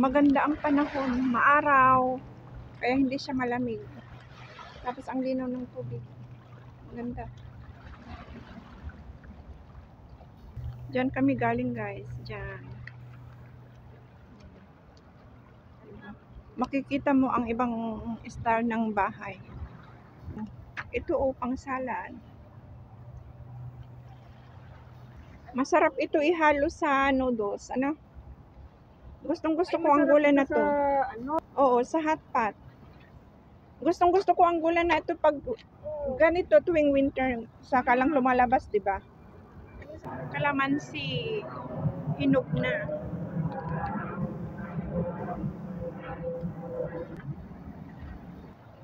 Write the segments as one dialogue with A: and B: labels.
A: maganda ang panahon, maaraw, kaya hindi siya malamig. Tapos ang linaw ng tubig. Maganda. Diyan kami galing guys. Diyan. Makikita mo ang ibang style ng bahay. Ito pang salad. Masarap ito ihalo sa noodles. Ano? Gustong-gusto ko ang gulay na to. Oo, sa hot pot. Gustong-gusto ko ang gulay na ito pag ganito tuwing winter. Saka lang lumalabas, di ba? Kalamansi. Hinog na.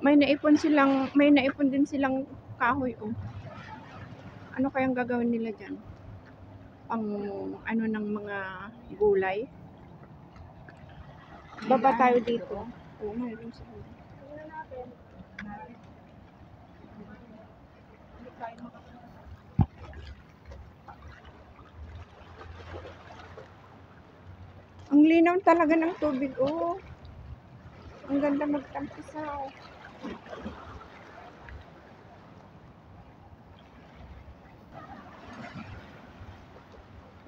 A: May naipon din silang kahoy. Ano kayang gagawin nila dyan? Pang ano ng mga gulay. Baba tayo dito. Oo, mayroon sa ang linaw talaga ng tubig. Ang ganda magtampisaw.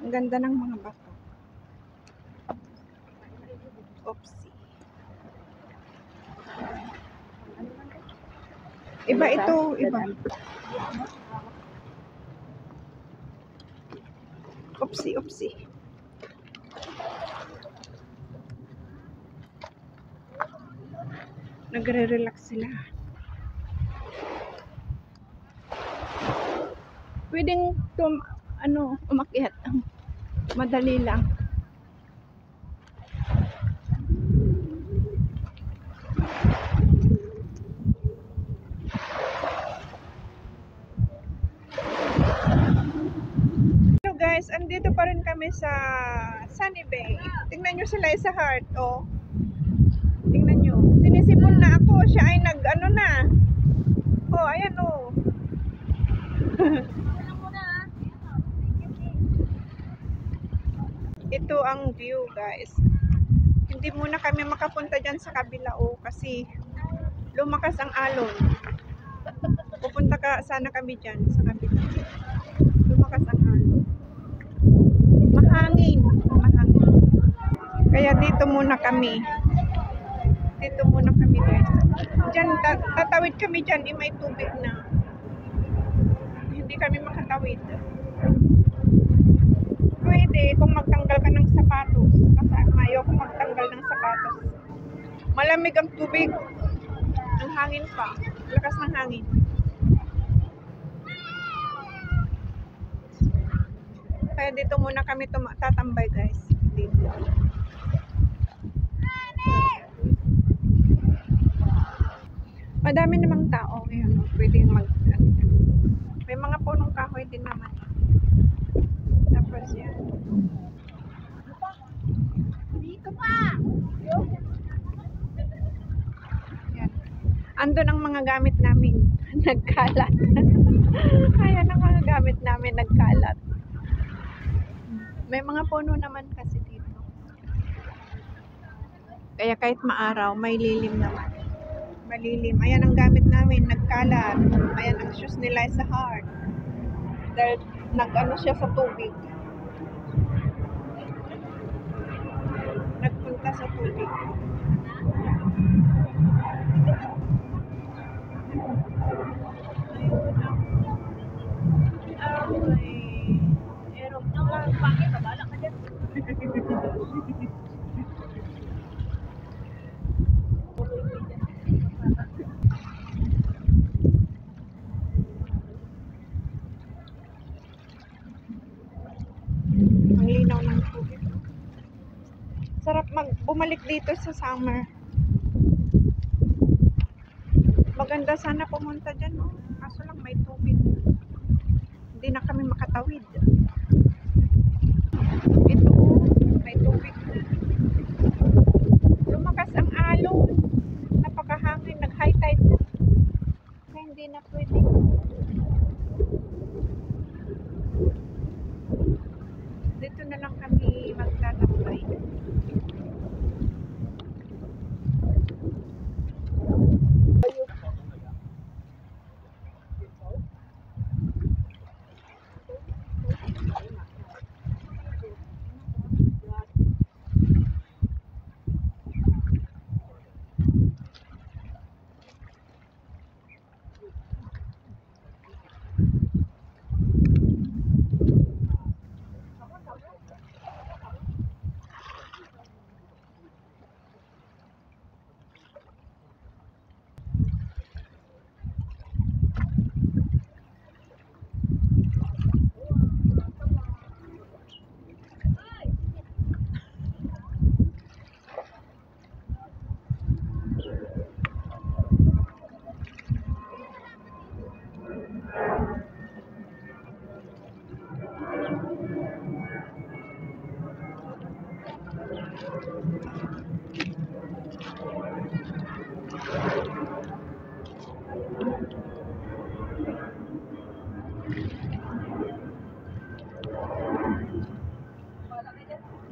A: Ang ganda ng mga bato. Oopsie. Iba ito, iba. Oopsie. Nagre-relax sila. Pwedeng umakyat. Madali lang. Hello guys, andito pa rin kami sa Sunny Bay. Tingnan nyo sila sa heart, Tingnan nyo. Sinisipon na ako. Siya ay nag-ano na. Ayan Ito ang view guys. Hindi muna kami makapunta dyan sa kabila kasi lumakas ang alon. Pupunta sana kami dyan sa kabila. Lumakas ang alon. Mahangin. Kaya dito muna kami. Guys. Diyan, tatawid kami dyan. May tubig na. Hindi kami makatawid. Pwede kung magtanggal ka ng sapatos. Kasi ayaw kung magtanggal ng sapatos. Malamig ang tubig. Ang hangin pa. Lakas ng hangin. Kaya dito muna kami tatambay guys. Dito. Madami namang tao ngayon. Pwedeng may mga punong kahoy din naman. Tapos yan. Dito pa! Yan. Andun ang mga gamit namin. Nagkalat. Ayan ang mga gamit namin nagkalat. May mga puno naman kasi dito. Kaya kahit maaraw, may lilim naman. Malilim. Ayan ang gamit namin, nagkalat. Ayan ang shoes nila sa heart. Dahil nag-ano siya sa tubig. Nagpunta sa tubig. Ang linaw ng tubig. Sarap bumalik dito sa summer. Maganda sana pumunta dyan, kaso lang may tubig. Hindi na kami makatawid. Ito, may tubig. Lumakas ang alon. Napakahangin, nag-high tide na. Kaya hindi na pwede. Dito na lang kami magtatambay.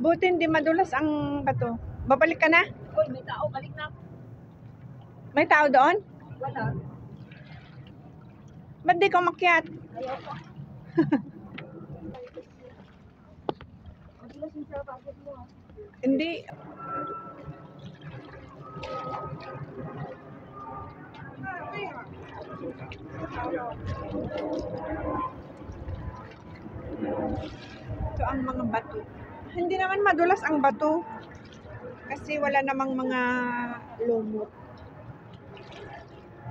A: Buti hindi madulas ang bato. Babalik ka na?
B: Uy, may tao, balik na.
A: May tao doon?
B: Wala.
A: Ba't di ka umakyat?
B: Ayaw pa. Madulas yung sa bakit mo.
A: Hindi. Ito ang mga bato. Hindi naman madulas ang bato. Kasi wala namang mga lumot.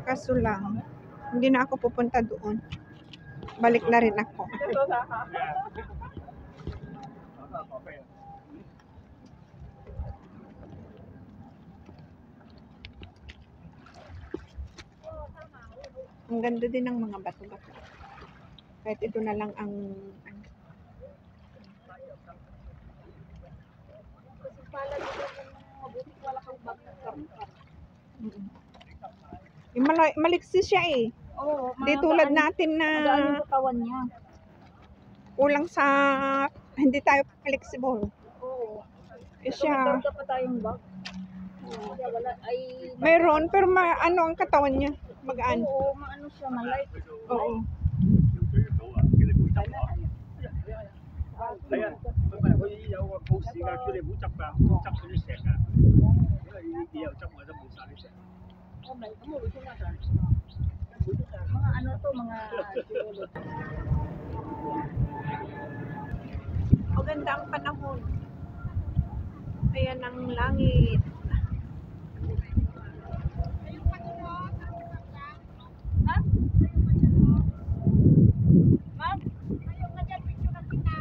A: Kaso lang, hindi na ako pupunta doon. Balik na rin ako. Ang ganda din ng mga bato-bato. Kahit ito na lang ang
B: Kasi pala dito kung mabuti wala kang bakit.
A: maliksi siya eh.
B: Oo,
A: Di tulad natin na
B: magaan yung katawan niya.
A: kulang sa hindi tayo flexible.
B: Oo.
A: Eh siya,
B: Ito pa tayong bag. Kaya wala, ay...
A: mayroon pero ano ang katawan niya? Magaan.
B: Oo, maano siya, malight.
A: Oo.
B: Mga ano to, mga geolog.
A: Maganda ang panahon. Ayan ang langit.
B: Ha? Ma'am? Ayaw ka dyan, picture na kita.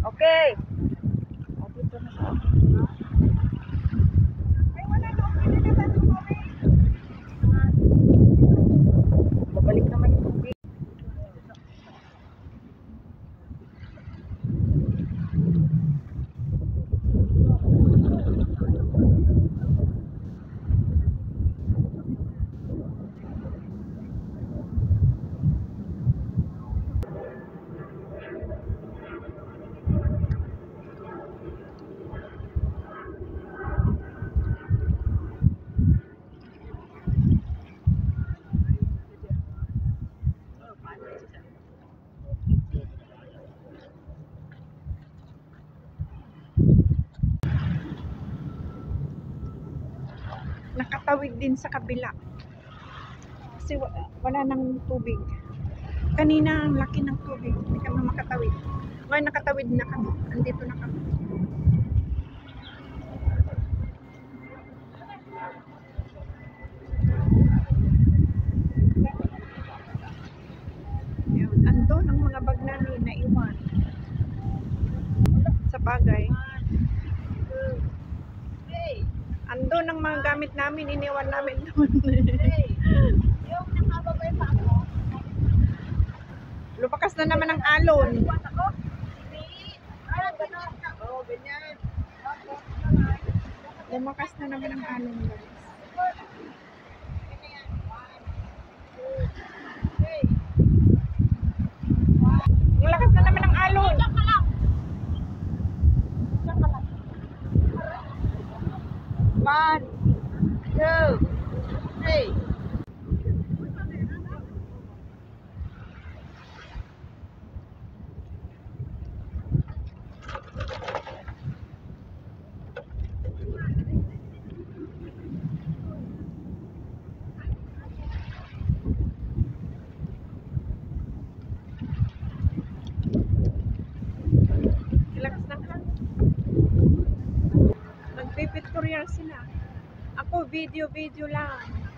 B: Okay. Babalik naman yung tubig.
A: Nakatawid din sa kabila. Kasi wala nang tubig. Kanina ang laki ng tubig. Hindi kami makatawid. Ngayon nakatawid na kami. Andito na kami. gamit namin, iniwan namin doon.
B: Yung nakababay pa ako.
A: Lumakas na naman ang alon.
B: Iwan ako. Ay, ganun. Oo, ganyan.
A: Lumakas na naman ang alon, guys. Ang lakas na naman ang alon.
B: Diyan ka lang. Diyan ka lang. 1, 2, 3.
A: Lakas na ka. Nagpipictorial sila. Ako, video lang.